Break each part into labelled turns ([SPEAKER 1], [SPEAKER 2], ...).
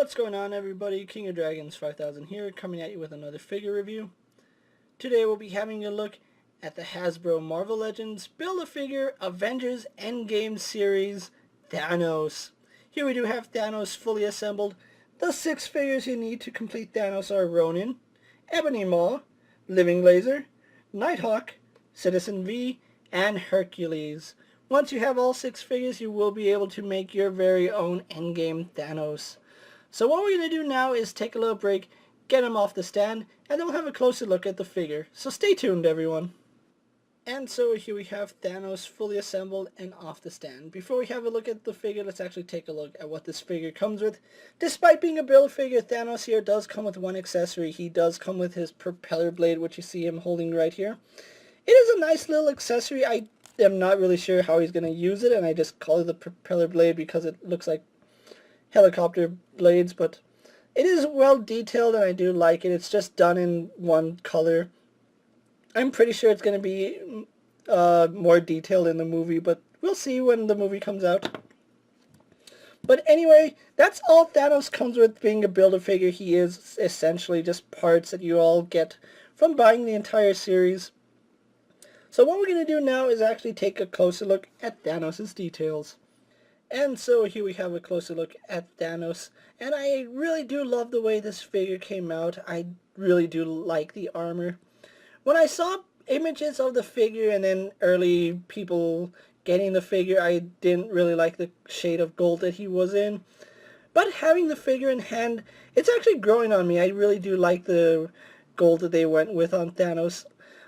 [SPEAKER 1] What's going on, everybody? King of Dragons 5000 here, coming at you with another figure review. Today we'll be having a look at the Hasbro Marvel Legends Build-A-Figure Avengers Endgame series Thanos. Here we do have Thanos fully assembled. The 6 figures you need to complete Thanos are Ronin, Ebony Maw, Living Laser, Nighthawk, Citizen V, and Hercules. Once you have all 6 figures, you will be able to make your very own Endgame Thanos. So what we're going to do now is take a little break, get him off the stand, and then we'll have a closer look at the figure. So stay tuned, everyone. And so here we have Thanos fully assembled and off the stand. Before we have a look at the figure, let's actually take a look at what this figure comes with. Despite being a build figure, Thanos here does come with one accessory. He does come with his propeller blade, which you see him holding right here. It is a nice little accessory. I am not really sure how he's going to use it, and I just call it the propeller blade because it looks like helicopter blades, but it is well detailed and I do like it. It's just done in one color. I'm pretty sure it's going to be more detailed in the movie, but we'll see when the movie comes out. But anyway, that's all Thanos comes with being a Build-A-Figure. He is essentially just parts that you all get from buying the entire series. So what we're going to do now is actually take a closer look at Thanos' details. And so here we have a closer look at Thanos, and I really do love the way this figure came out. I really do like the armor. When I saw images of the figure and then early people getting the figure, I didn't really like the shade of gold that he was in. But having the figure in hand, it's actually growing on me. I really do like the gold that they went with on Thanos.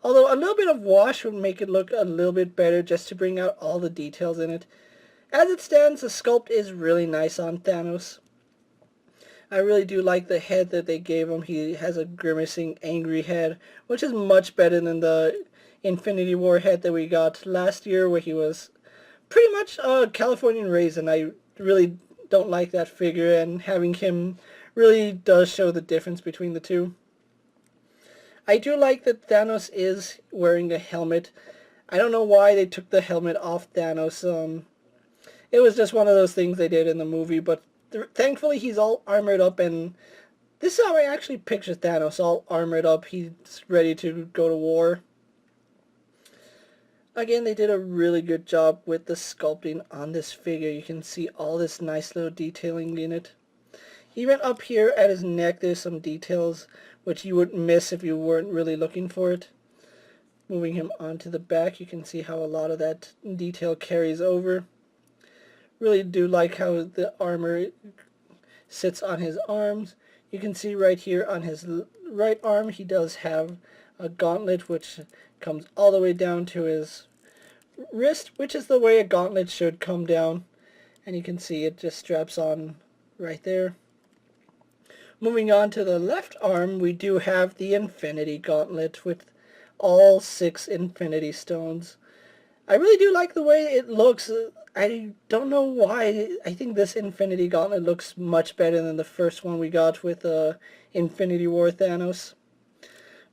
[SPEAKER 1] Although a little bit of wash would make it look a little bit better just to bring out all the details in it. As it stands, the sculpt is really nice on Thanos. I really do like the head that they gave him. He has a grimacing, angry head, which is much better than the Infinity War head that we got last year, where he was pretty much a Californian raisin. I really don't like that figure, and having him really does show the difference between the two. I do like that Thanos is wearing a helmet. I don't know why they took the helmet off Thanos. It was just one of those things they did in the movie, but thankfully he's all armored up, and this is how I actually picture Thanos, all armored up. He's ready to go to war. Again, they did a really good job with the sculpting on this figure. You can see all this nice little detailing in it. Even up here at his neck, there's some details which you would miss if you weren't really looking for it. Moving him onto the back, you can see how a lot of that detail carries over. Really do like how the armor sits on his arms. You can see right here on his right arm he does have a gauntlet which comes all the way down to his wrist, which is the way a gauntlet should come down, and you can see it just straps on right there. Moving on to the left arm, we do have the Infinity Gauntlet with all 6 Infinity Stones. I really do like the way it looks. I don't know why. I think this Infinity Gauntlet looks much better than the first one we got with Infinity War Thanos.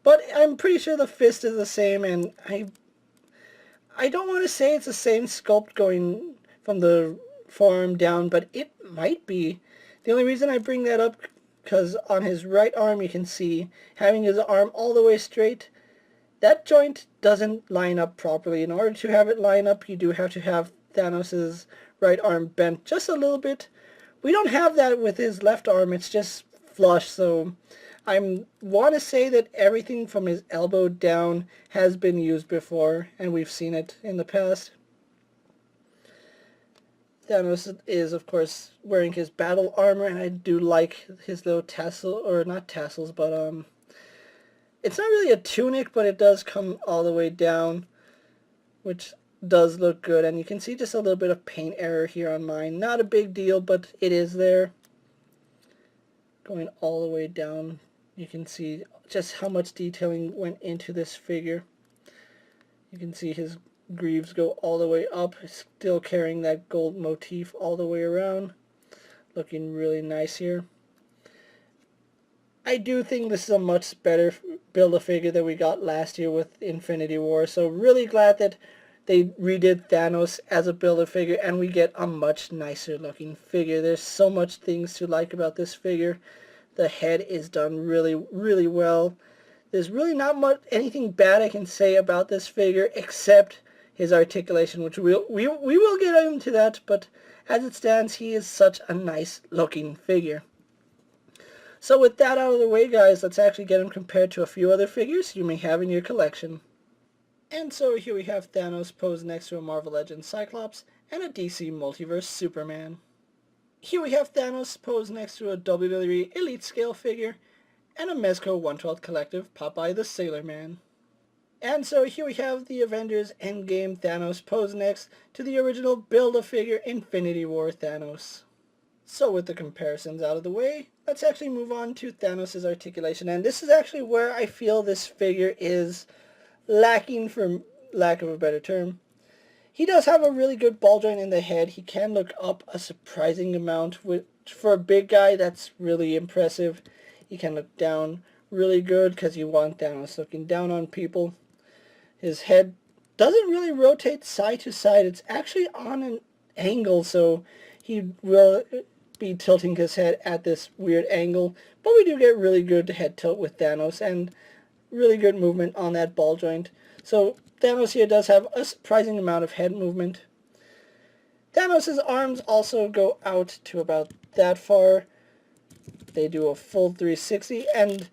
[SPEAKER 1] But I'm pretty sure the fist is the same, and I don't want to say it's the same sculpt going from the forearm down, but it might be. The only reason I bring that up because on his right arm you can see having his arm all the way straight, that joint doesn't line up properly. In order to have it line up, you do have to have Thanos' right arm bent just a little bit. We don't have that with his left arm. It's just flush, so I want to say that everything from his elbow down has been used before, and we've seen it in the past. Thanos is, of course, wearing his battle armor, and I do like his little tassel, or not tassels, but it's not really a tunic, but it does come all the way down, which does look good. And you can see just a little bit of paint error here on mine. Not a big deal, but it is there. Going all the way down, you can see just how much detailing went into this figure. You can see his greaves go all the way up, still carrying that gold motif all the way around. Looking really nice here. I do think this is a much better Build-A-Figure than we got last year with Infinity War, so really glad that they redid Thanos as a Build-A-Figure, and we get a much nicer looking figure. There's so much things to like about this figure. The head is done really, really well. There's really not much anything bad I can say about this figure except his articulation, which we will get into that, but as it stands, he is such a nice looking figure. So with that out of the way, guys, let's actually get him compared to a few other figures you may have in your collection. And so here we have Thanos posed next to a Marvel Legends Cyclops and a DC Multiverse Superman. Here we have Thanos posed next to a WWE Elite Scale figure and a Mezco 1/12 Collective Popeye the Sailor Man. And so here we have the Avengers Endgame Thanos posed next to the original Build-A-Figure Infinity War Thanos. So with the comparisons out of the way, let's actually move on to Thanos' articulation. And this is actually where I feel this figure is lacking, for lack of a better term. He does have a really good ball joint in the head. He can look up a surprising amount, which for a big guy, that's really impressive. He can look down really good because you want Thanos looking down on people. His head doesn't really rotate side to side. It's actually on an angle, so he will be tilting his head at this weird angle. But we do get really good head tilt with Thanos and really good movement on that ball joint. So Thanos here does have a surprising amount of head movement. Thanos' arms also go out to about that far. They do a full 360, and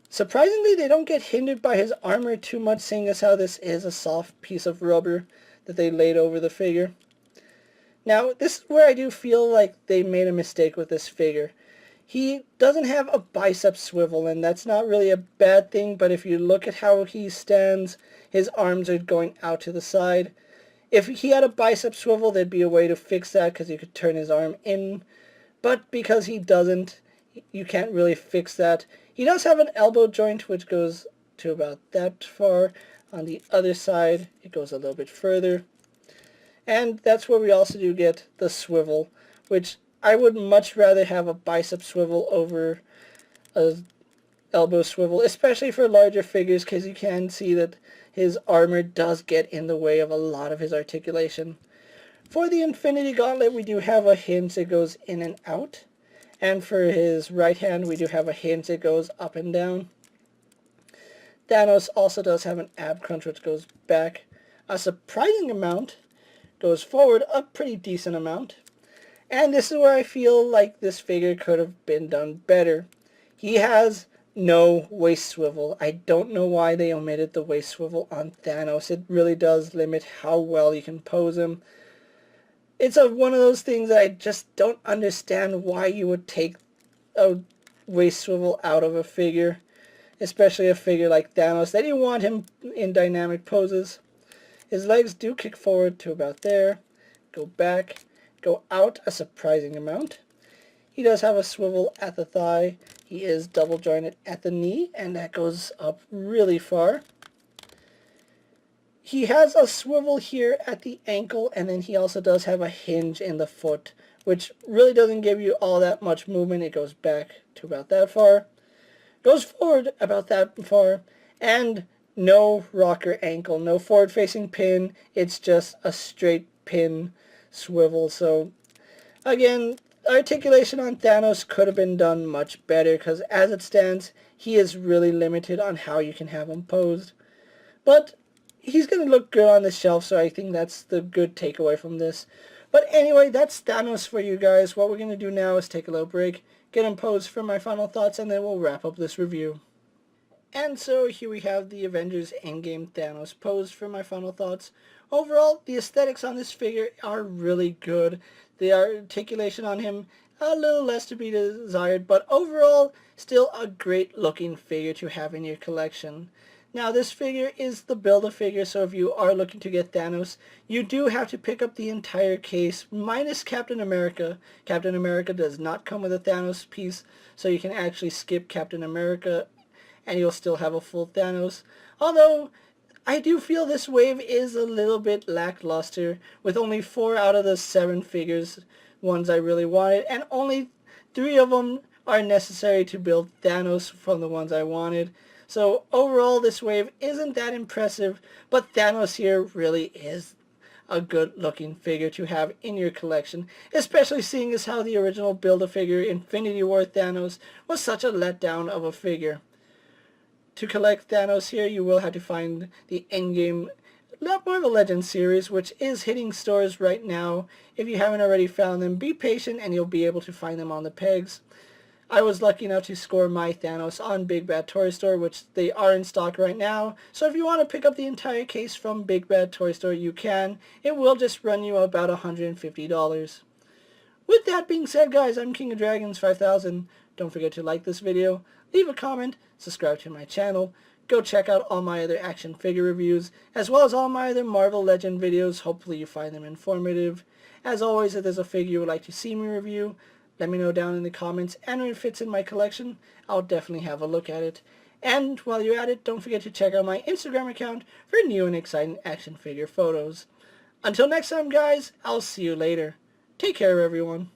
[SPEAKER 1] surprisingly they don't get hindered by his armor too much, seeing as how this is a soft piece of rubber that they laid over the figure. Now, this is where I do feel like they made a mistake with this figure. He doesn't have a bicep swivel, and that's not really a bad thing, but if you look at how he stands, his arms are going out to the side. If he had a bicep swivel, there'd be a way to fix that because you could turn his arm in, but because he doesn't, you can't really fix that. He does have an elbow joint, which goes to about that far. On the other side, it goes a little bit further. And that's where we also do get the swivel, which I would much rather have a bicep swivel over a elbow swivel, especially for larger figures, because you can see that his armor does get in the way of a lot of his articulation. For the Infinity Gauntlet, we do have a hinge that goes in and out. And for his right hand, we do have a hinge that goes up and down. Thanos also does have an ab crunch, which goes back a surprising amount, goes forward a pretty decent amount. And this is where I feel like this figure could have been done better. He has no waist swivel. I don't know why they omitted the waist swivel on Thanos. It really does limit how well you can pose him. It's one of those things that I just don't understand why you would take a waist swivel out of a figure, especially a figure like Thanos, that you want him in dynamic poses. His legs do kick forward to about there, go back, go out a surprising amount. He does have a swivel at the thigh. He is double jointed at the knee, and that goes up really far. He has a swivel here at the ankle, and then he also does have a hinge in the foot, which really doesn't give you all that much movement. It goes back to about that far, goes forward about that far, and no rocker ankle, no forward-facing pin. It's just a straight pin swivel. So, again, articulation on Thanos could have been done much better, because as it stands, he is really limited on how you can have him posed. But he's going to look good on the shelf, so I think that's the good takeaway from this. But anyway, that's Thanos for you guys. What we're going to do now is take a little break, get him posed for my final thoughts, and then we'll wrap up this review. And so here we have the Avengers Endgame Thanos posed for my final thoughts. Overall, the aesthetics on this figure are really good. The articulation on him, a little less to be desired, but overall, still a great looking figure to have in your collection. Now, this figure is the Build-A-Figure, so if you are looking to get Thanos, you do have to pick up the entire case, minus Captain America. Captain America does not come with a Thanos piece, so you can actually skip Captain America, and you'll still have a full Thanos. Although, I do feel this wave is a little bit lackluster, with only 4 out of the 7 figures, ones I really wanted, and only 3 of them are necessary to build Thanos from the ones I wanted. So overall, this wave isn't that impressive, but Thanos here really is a good looking figure to have in your collection, especially seeing as how the original Build-A-Figure Infinity War Thanos was such a letdown of a figure. To collect Thanos here, you will have to find the Endgame Marvel Legends series, which is hitting stores right now. If you haven't already found them, be patient and you'll be able to find them on the pegs. I was lucky enough to score my Thanos on Big Bad Toy Store, which they are in stock right now. So if you want to pick up the entire case from Big Bad Toy Store, you can. It will just run you about $150. With that being said, guys, I'm King of Dragons 5000. Don't forget to like this video, leave a comment, subscribe to my channel. Go check out all my other action figure reviews, as well as all my other Marvel Legend videos. Hopefully you find them informative. As always, if there's a figure you would like to see me review, let me know down in the comments, and when it fits in my collection, I'll definitely have a look at it. And while you're at it, don't forget to check out my Instagram account for new and exciting action figure photos. Until next time, guys, I'll see you later. Take care, everyone.